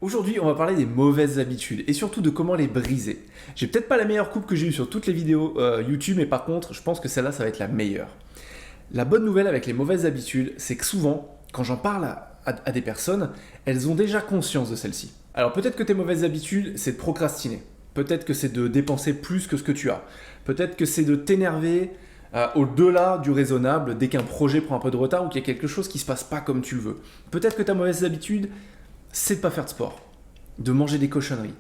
Aujourd'hui, on va parler des mauvaises habitudes et surtout de comment les briser. J'ai peut-être pas la meilleure coupe que j'ai eue sur toutes les vidéos YouTube, mais par contre, je pense que celle-là, ça va être la meilleure. La bonne nouvelle avec les mauvaises habitudes, c'est que souvent, quand j'en parle à des personnes, elles ont déjà conscience de celles-ci. Alors peut-être que tes mauvaises habitudes, c'est de procrastiner. Peut-être que c'est de dépenser plus que ce que tu as. Peut-être que c'est de t'énerver au-delà du raisonnable dès qu'un projet prend un peu de retard ou qu'il y a quelque chose qui se passe pas comme tu le veux. Peut-être que ta mauvaise habitude, c'est de pas faire de sport, de manger des cochonneries.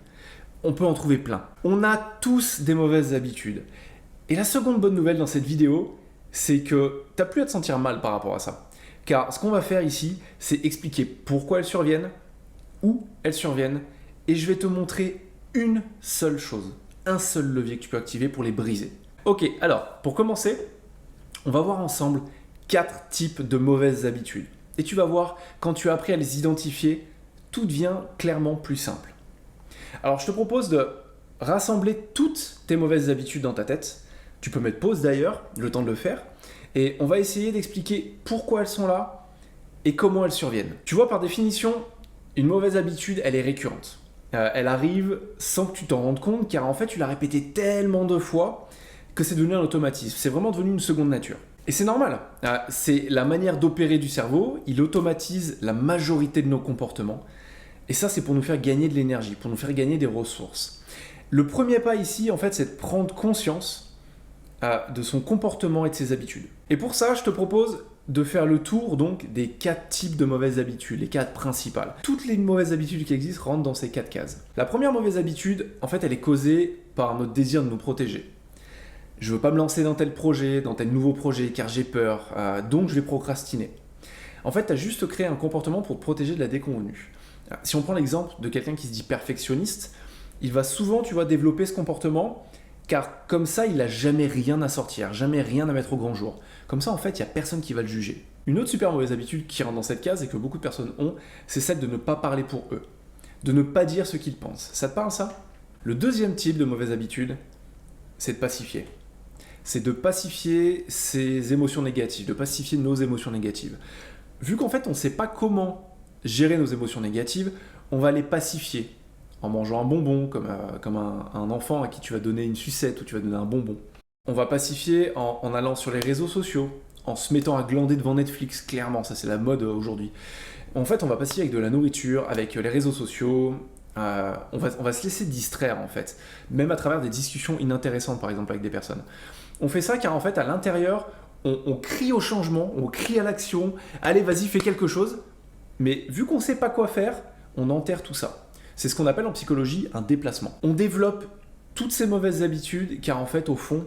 On peut en trouver plein. On a tous des mauvaises habitudes. Et la seconde bonne nouvelle dans cette vidéo, c'est que tu n'as plus à te sentir mal par rapport à ça. Car ce qu'on va faire ici, c'est expliquer pourquoi elles surviennent, où elles surviennent, et je vais te montrer une seule chose, un seul levier que tu peux activer pour les briser. Ok, alors, pour commencer, on va voir ensemble 4 types de mauvaises habitudes. Et tu vas voir, quand tu as appris à les identifier, tout devient clairement plus simple. Alors je te propose de rassembler toutes tes mauvaises habitudes dans ta tête. Tu peux mettre pause d'ailleurs, le temps de le faire. Et on va essayer d'expliquer pourquoi elles sont là et comment elles surviennent. Tu vois, par définition, une mauvaise habitude, elle est récurrente. Elle arrive sans que tu t'en rendes compte, car en fait tu l'as répété tellement de fois que c'est devenu un automatisme. C'est vraiment devenu une seconde nature. Et c'est normal, c'est la manière d'opérer du cerveau, il automatise la majorité de nos comportements. Et ça, c'est pour nous faire gagner de l'énergie, pour nous faire gagner des ressources. Le premier pas ici, en fait, c'est de prendre conscience de son comportement et de ses habitudes. Et pour ça, je te propose de faire le tour donc des 4 types de mauvaises habitudes, les 4 principales. Toutes les mauvaises habitudes qui existent rentrent dans ces 4 cases. La première mauvaise habitude, en fait, elle est causée par notre désir de nous protéger. Je ne veux pas me lancer dans tel projet, dans tel nouveau projet, car j'ai peur, donc je vais procrastiner. En fait, tu as juste créé un comportement pour te protéger de la déconvenue. Si on prend l'exemple de quelqu'un qui se dit perfectionniste, il va souvent, tu vois, développer ce comportement, car comme ça, il n'a jamais rien à sortir, jamais rien à mettre au grand jour. Comme ça, en fait, il n'y a personne qui va le juger. Une autre super mauvaise habitude qui rentre dans cette case et que beaucoup de personnes ont, c'est celle de ne pas parler pour eux, de ne pas dire ce qu'ils pensent. Ça te parle, ça? Le deuxième type de mauvaise habitude, c'est de pacifier. C'est de pacifier ses émotions négatives, de pacifier nos émotions négatives. Vu qu'en fait, on ne sait pas comment gérer nos émotions négatives, on va les pacifier en mangeant un bonbon, comme un enfant à qui tu vas donner une sucette ou tu vas donner un bonbon. On va pacifier en allant sur les réseaux sociaux, en se mettant à glander devant Netflix, clairement, ça c'est la mode aujourd'hui. En fait, on va pacifier avec de la nourriture, avec les réseaux sociaux, on va se laisser distraire en fait, même à travers des discussions inintéressantes par exemple avec des personnes. On fait ça car en fait à l'intérieur, on crie au changement, on crie à l'action, allez vas-y fais quelque chose. Mais vu qu'on ne sait pas quoi faire, on enterre tout ça. C'est ce qu'on appelle en psychologie un déplacement. On développe toutes ces mauvaises habitudes car en fait, au fond,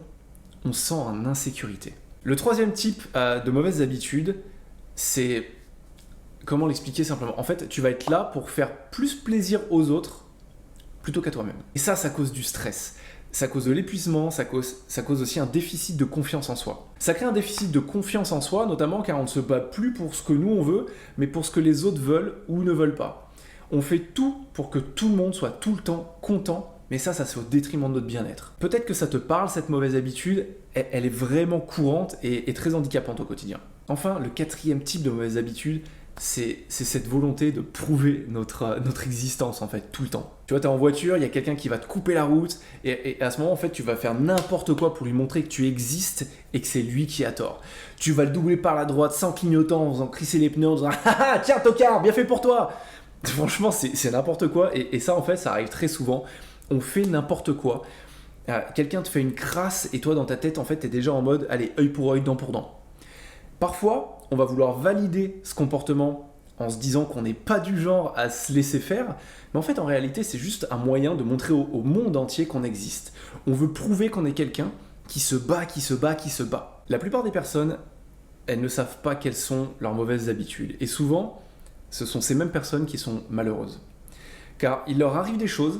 on se sent en insécurité. Le troisième type de mauvaises habitudes, c'est... Comment l'expliquer simplement? En fait, tu vas être là pour faire plus plaisir aux autres plutôt qu'à toi-même. Et ça cause du stress. Ça cause de l'épuisement, ça cause aussi un déficit de confiance en soi. Ça crée un déficit de confiance en soi, notamment car on ne se bat plus pour ce que nous on veut, mais pour ce que les autres veulent ou ne veulent pas. On fait tout pour que tout le monde soit tout le temps content, mais ça c'est au détriment de notre bien-être. Peut-être que ça te parle, cette mauvaise habitude, elle est vraiment courante et très handicapante au quotidien. Enfin, le quatrième type de mauvaise habitude, c'est cette volonté de prouver notre existence en fait tout le temps. Tu vois, tu es en voiture, il y a quelqu'un qui va te couper la route et à ce moment en fait tu vas faire n'importe quoi pour lui montrer que tu existes et que c'est lui qui a tort. Tu vas le doubler par la droite sans clignotant, en faisant crisser les pneus, en disant ah tiens tocard, bien fait pour toi. Franchement c'est n'importe quoi et ça en fait ça arrive très souvent. On fait n'importe quoi. Quelqu'un te fait une crasse et toi dans ta tête en fait t'es déjà en mode allez œil pour œil, dent pour dent. Parfois, on va vouloir valider ce comportement en se disant qu'on n'est pas du genre à se laisser faire, mais en fait, en réalité, c'est juste un moyen de montrer au monde entier qu'on existe. On veut prouver qu'on est quelqu'un qui se bat, qui se bat, qui se bat. La plupart des personnes, elles ne savent pas quelles sont leurs mauvaises habitudes. Et souvent, ce sont ces mêmes personnes qui sont malheureuses. Car il leur arrive des choses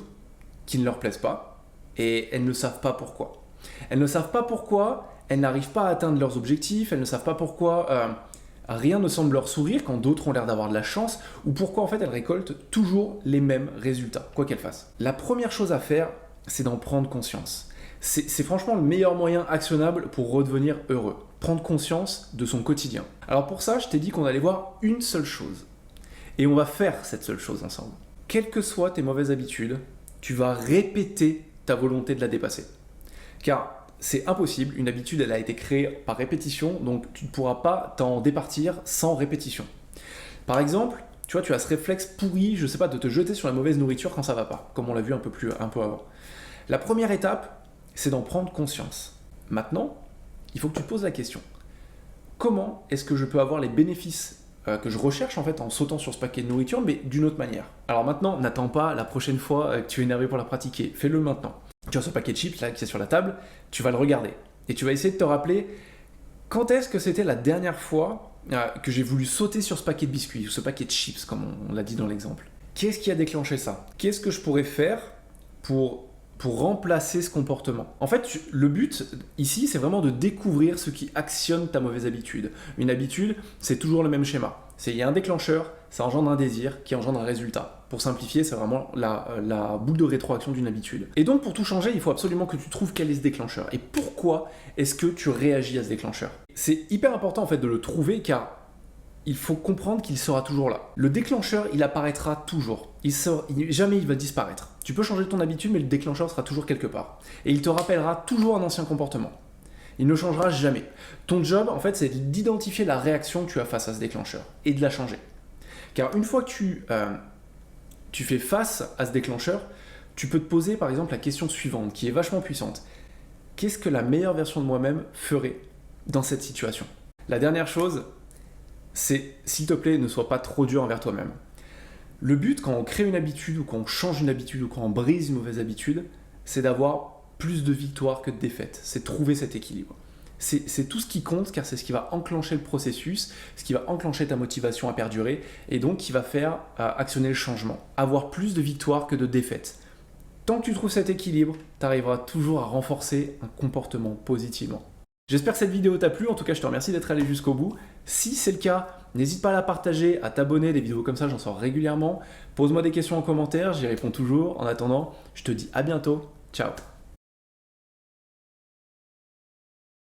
qui ne leur plaisent pas, et elles ne savent pas pourquoi. Elles ne savent pas pourquoi, elles n'arrivent pas à atteindre leurs objectifs, elles ne savent pas pourquoi rien ne semble leur sourire quand d'autres ont l'air d'avoir de la chance, ou pourquoi en fait elles récoltent toujours les mêmes résultats, quoi qu'elles fassent. La première chose à faire, c'est d'en prendre conscience. C'est franchement le meilleur moyen actionnable pour redevenir heureux. Prendre conscience de son quotidien. Alors pour ça, je t'ai dit qu'on allait voir une seule chose. Et on va faire cette seule chose ensemble. quelles que soient tes mauvaises habitudes, tu vas répéter ta volonté de la dépasser. Car c'est impossible, une habitude elle a été créée par répétition, donc tu ne pourras pas t'en départir sans répétition. Par exemple, tu vois, tu as ce réflexe pourri, je sais pas, de te jeter sur la mauvaise nourriture quand ça va pas, comme on l'a vu un peu avant. La première étape, c'est d'en prendre conscience. Maintenant, il faut que tu te poses la question. Comment est-ce que je peux avoir les bénéfices que je recherche en fait en sautant sur ce paquet de nourriture, mais d'une autre manière? Alors maintenant, n'attends pas la prochaine fois que tu es énervé pour la pratiquer. Fais-le maintenant. Tu as ce paquet de chips là qui est sur la table, tu vas le regarder. Et tu vas essayer de te rappeler quand est-ce que c'était la dernière fois que j'ai voulu sauter sur ce paquet de biscuits, ou ce paquet de chips, comme on l'a dit dans l'exemple. Qu'est-ce qui a déclenché ça? Qu'est-ce que je pourrais faire pour remplacer ce comportement? En fait, le but ici, c'est vraiment de découvrir ce qui actionne ta mauvaise habitude. Une habitude, c'est toujours le même schéma. Il y a un déclencheur, ça engendre un désir qui engendre un résultat. Pour simplifier, c'est vraiment la boucle de rétroaction d'une habitude. Et donc, pour tout changer, il faut absolument que tu trouves quel est ce déclencheur. Et pourquoi est-ce que tu réagis à ce déclencheur? C'est hyper important en fait de le trouver car il faut comprendre qu'il sera toujours là. Le déclencheur, il apparaîtra toujours. Jamais il va disparaître. Tu peux changer ton habitude, mais le déclencheur sera toujours quelque part. Et il te rappellera toujours un ancien comportement. Il ne changera jamais. Ton job, en fait, c'est d'identifier la réaction que tu as face à ce déclencheur et de la changer. Car une fois que tu fais face à ce déclencheur, tu peux te poser par exemple la question suivante, qui est vachement puissante. Qu'est-ce que la meilleure version de moi-même ferait dans cette situation? La dernière chose, c'est, s'il te plaît, ne sois pas trop dur envers toi-même. Le but, quand on crée une habitude, ou quand on change une habitude, ou quand on brise une mauvaise habitude, c'est d'avoir plus de victoires que de défaites. C'est trouver cet équilibre. C'est tout ce qui compte, car c'est ce qui va enclencher le processus, ce qui va enclencher ta motivation à perdurer, et donc qui va faire actionner le changement. Avoir plus de victoires que de défaites. Tant que tu trouves cet équilibre, tu arriveras toujours à renforcer un comportement positivement. J'espère que cette vidéo t'a plu, en tout cas je te remercie d'être allé jusqu'au bout. Si c'est le cas, n'hésite pas à la partager, à t'abonner, des vidéos comme ça j'en sors régulièrement. Pose-moi des questions en commentaire, j'y réponds toujours. En attendant, je te dis à bientôt, ciao.